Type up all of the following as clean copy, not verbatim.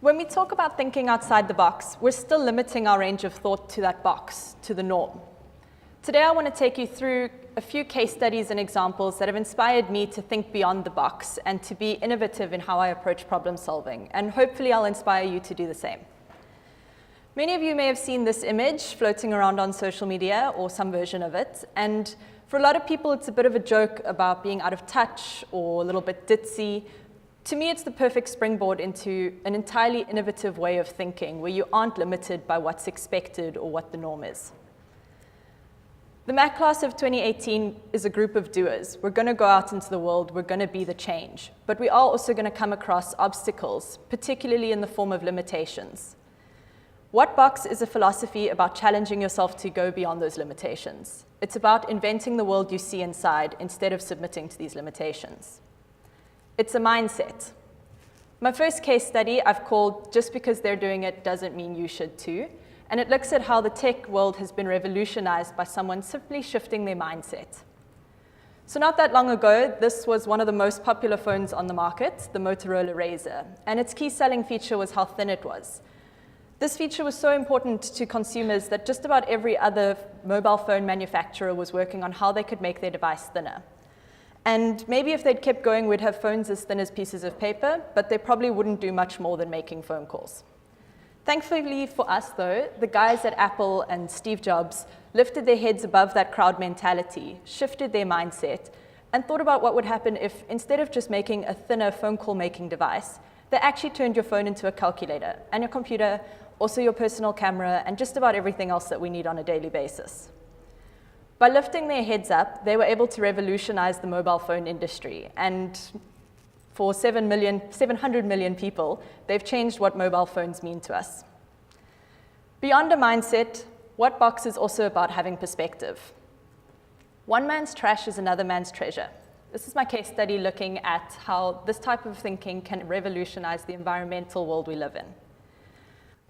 When we talk about thinking outside the box, we're still limiting our range of thought to that box, to the norm. Today, I want to take you through a few case studies and examples that have inspired me to think beyond the box and to be innovative in how I approach problem solving, and hopefully I'll inspire you to do the same. Many of you may have seen this image floating around on social media or some version of it, and for a lot of people, it's a bit of a joke about being out of touch or a little bit ditzy. To me, it's the perfect springboard into an entirely innovative way of thinking where you aren't limited by what's expected or what the norm is. The Mac class of 2018 is a group of doers. We're going to go out into the world, we're going to be the change, but we are also going to come across obstacles, particularly in the form of limitations. What Box is a philosophy about challenging yourself to go beyond those limitations. It's about inventing the world you see inside instead of submitting to these limitations. It's a mindset. My first case study I've called "Just because they're doing it doesn't mean you should too," and it looks at how the tech world has been revolutionized by someone simply shifting their mindset. So not that long ago, this was one of the most popular phones on the market, the Motorola Razr, and its key selling feature was how thin it was. This feature was so important to consumers that just about every other mobile phone manufacturer was working on how they could make their device thinner. And maybe if they'd kept going, we'd have phones as thin as pieces of paper, but they probably wouldn't do much more than making phone calls. Thankfully for us, though, the guys at Apple and Steve Jobs lifted their heads above that crowd mentality, shifted their mindset, and thought about what would happen if, instead of just making a thinner phone call making device, they actually turned your phone into a calculator, and your computer, also your personal camera, and just about everything else that we need on a daily basis. By lifting their heads up, they were able to revolutionize the mobile phone industry, and for 700 million people, they've changed what mobile phones mean to us. Beyond a mindset, What Box is also about having perspective. One man's trash is another man's treasure. This is my case study looking at how this type of thinking can revolutionize the environmental world we live in.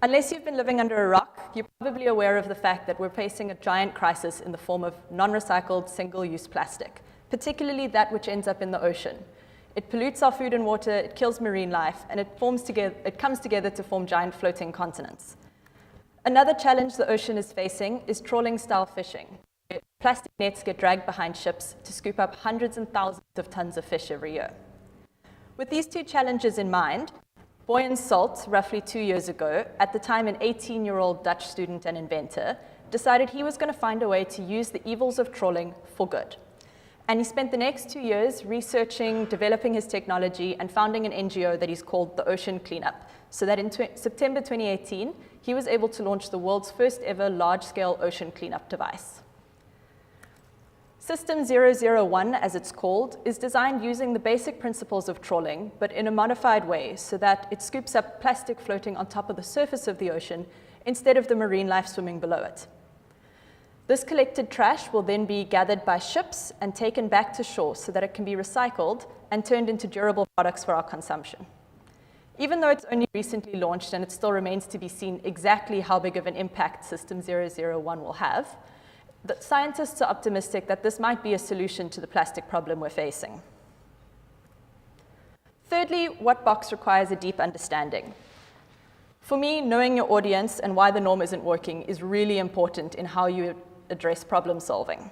Unless you've been living under a rock, you're probably aware of the fact that we're facing a giant crisis in the form of non-recycled, single-use plastic, particularly that which ends up in the ocean. It pollutes our food and water, it kills marine life, and it comes together to form giant floating continents. Another challenge the ocean is facing is trawling-style fishing. Plastic nets get dragged behind ships to scoop up hundreds and thousands of tons of fish every year. With these two challenges in mind, Boyan Salt, roughly 2 years ago, at the time an 18-year-old Dutch student and inventor, decided he was going to find a way to use the evils of trawling for good. And he spent the next 2 years researching, developing his technology, and founding an NGO that he's called the Ocean Cleanup, so that in September 2018, he was able to launch the world's first ever large-scale ocean cleanup device. System 001, as it's called, is designed using the basic principles of trawling, but in a modified way so that it scoops up plastic floating on top of the surface of the ocean instead of the marine life swimming below it. This collected trash will then be gathered by ships and taken back to shore so that it can be recycled and turned into durable products for our consumption. Even though it's only recently launched and it still remains to be seen exactly how big of an impact System 001 will have, the scientists are optimistic that this might be a solution to the plastic problem we're facing. Thirdly, What Box requires a deep understanding. For me, knowing your audience and why the norm isn't working is really important in how you address problem solving.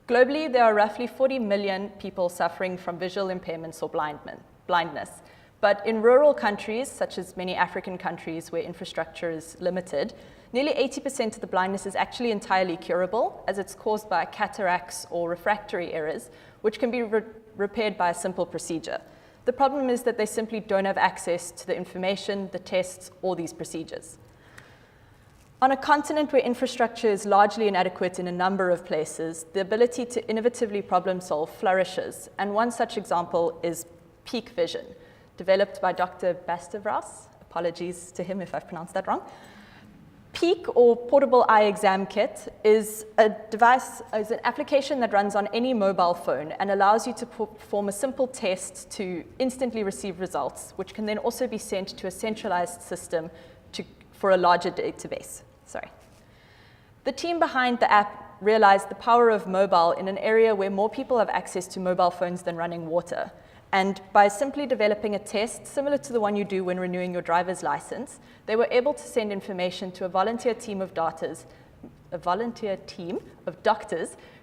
Globally, there are roughly 40 million people suffering from visual impairments or blindness. But in rural countries, such as many African countries where infrastructure is limited, nearly 80% of the blindness is actually entirely curable, as it's caused by cataracts or refractory errors, which can be repaired by a simple procedure. The problem is that they simply don't have access to the information, the tests, or these procedures. On a continent where infrastructure is largely inadequate in a number of places, the ability to innovatively problem solve flourishes, and one such example is Peak Vision, developed by Dr. Bastavras. Apologies to him if I've pronounced that wrong. Peak, or Portable Eye Exam Kit, is an application that runs on any mobile phone and allows you to perform a simple test to instantly receive results, which can then also be sent to a centralized system for a larger database. The team behind the app realized the power of mobile in an area where more people have access to mobile phones than running water. And by simply developing a test similar to the one you do when renewing your driver's license, they were able to send information to a volunteer team of doctors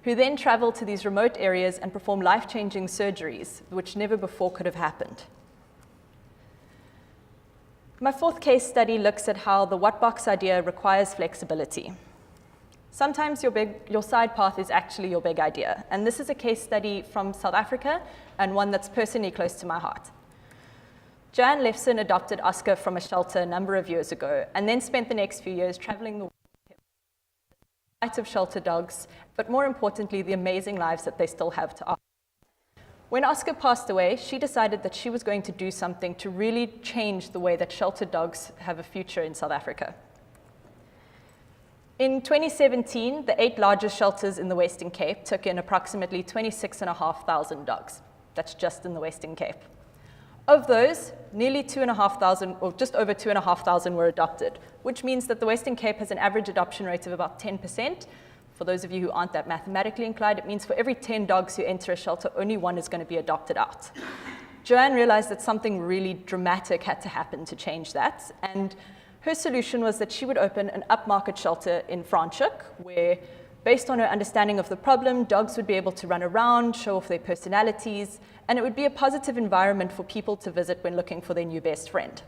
who then travel to these remote areas and perform life-changing surgeries, which never before could have happened. My fourth case study looks at how the what box idea requires flexibility. Sometimes your side path is actually your big idea, and this is a case study from South Africa and one that's personally close to my heart. Joanne Lefson adopted Oscar from a shelter a number of years ago and then spent the next few years traveling the world of shelter dogs, but more importantly, the amazing lives that they still have to offer. When Oscar passed away, she decided that she was going to do something to really change the way that shelter dogs have a future in South Africa. In 2017, the 8 largest shelters in the Western Cape took in approximately 26,500 dogs. That's just in the Western Cape. Of those, nearly 2,500, or just over 2,500 were adopted, which means that the Western Cape has an average adoption rate of about 10%. For those of you who aren't that mathematically inclined, it means for every 10 dogs who enter a shelter, only 1 is going to be adopted out. Joanne realized that something really dramatic had to happen to change that, and her solution was that she would open an upmarket shelter in Franschhoek, where, based on her understanding of the problem, dogs would be able to run around, show off their personalities, and it would be a positive environment for people to visit when looking for their new best friend.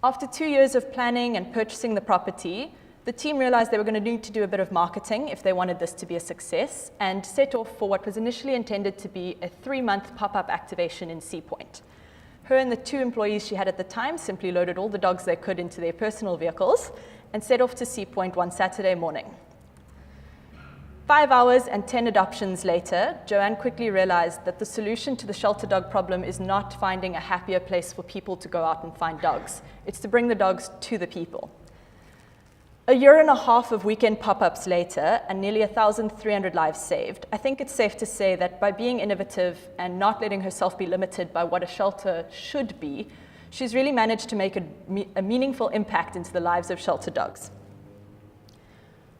After 2 years of planning and purchasing the property, the team realized they were going to need to do a bit of marketing if they wanted this to be a success, and set off for what was initially intended to be a 3-month pop-up activation in Sea Point. Her and the 2 employees she had at the time simply loaded all the dogs they could into their personal vehicles and set off to Sea Point one Saturday morning. 5 hours and 10 adoptions later, Joanne quickly realized that the solution to the shelter dog problem is not finding a happier place for people to go out and find dogs. It's to bring the dogs to the people. A year and a half of weekend pop-ups later, and nearly 1,300 lives saved, I think it's safe to say that by being innovative and not letting herself be limited by what a shelter should be, she's really managed to make a meaningful impact into the lives of shelter dogs.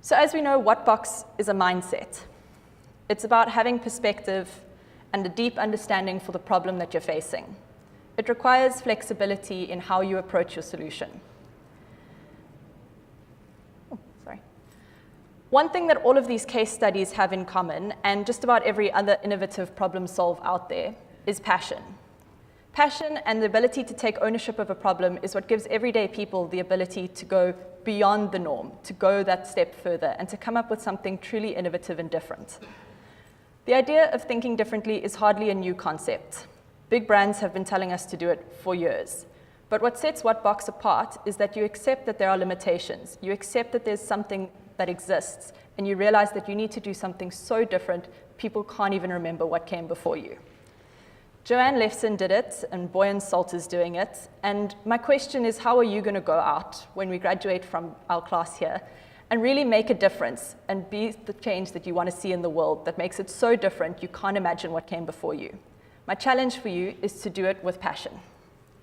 So as we know, Whatbox is a mindset. It's about having perspective and a deep understanding for the problem that you're facing. It requires flexibility in how you approach your solution. One thing that all of these case studies have in common, and just about every other innovative problem solve out there, is passion. Passion and the ability to take ownership of a problem is what gives everyday people the ability to go beyond the norm, to go that step further, and to come up with something truly innovative and different. The idea of thinking differently is hardly a new concept. Big brands have been telling us to do it for years. But what sets Whatbox apart is that you accept that there are limitations. You accept that there's something that exists, and you realize that you need to do something so different, people can't even remember what came before you. Joanne Lefson did it, and Boyan Salt is doing it, and my question is, how are you going to go out when we graduate from our class here and really make a difference and be the change that you want to see in the world that makes it so different you can't imagine what came before you? My challenge for you is to do it with passion.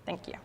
Thank you.